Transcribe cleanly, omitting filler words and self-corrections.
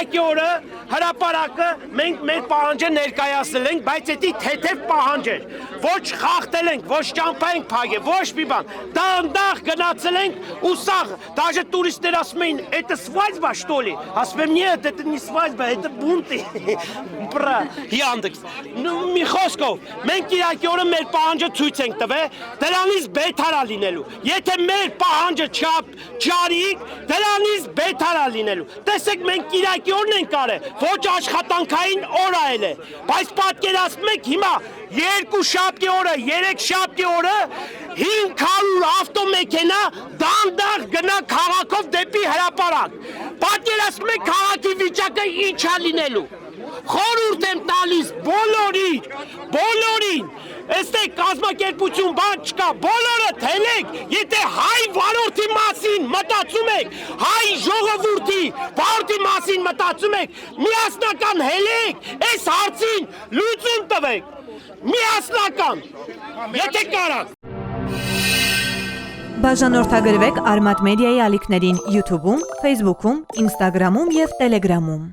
կիրակի օրը հրապարակը մենք մեր պահանջը ներկայացնել ենք, բայց դա թեթև պահանջ էր։ Ոչ խախտել ենք, ոչ ճամփա ենք փակել, ոչ մի բան։ Դանդաղ գնացել ենք ու սաղ, даже туристներ ասում էին, это свадьба, что ли? Ասում եմ, нет, это не свадьба, это бунты։ Բրա, Яндекс։ Ну, մի խոսքով, մենք կիրակի օրը մեր պահանջը ցույց ենք տվել, դրանից բետարա լինելու։ Եթե մեր պահանջը չարիք, դրանից բետարա լինելու։ Տեսեք, մենք կիրակի օրն ենք արել, ոչ աշխատանքային օր այլ է, բայց պատկերացնում եք հիմա 2 շաբթի օրը, 3 շաբթի օրը 500 ավտոմեքենա դանդաղ գնա քաղաքով դեպի հրապարակ։ Պատկերացնում եք քաղաքի վիճակը ինչ է լինելու։ Խորհուրդ եմ տալիս բոլորին, այստեղ կազմակերպություն բան չկա, բոլորը թելեք, եթե հայ վարորդի մասին մտածում եք, հայ ժողովրդի վարորդի մասին մտածում եք, միասնական հելեք, այս հարցին լուծում տվեք, միասնական, եթե կարաք։ Բաժանորդագրվեք Արմատ մեդիայի ալիքներին YouTube-ում, Facebook-ում, Instagram-ում և Telegram-ում։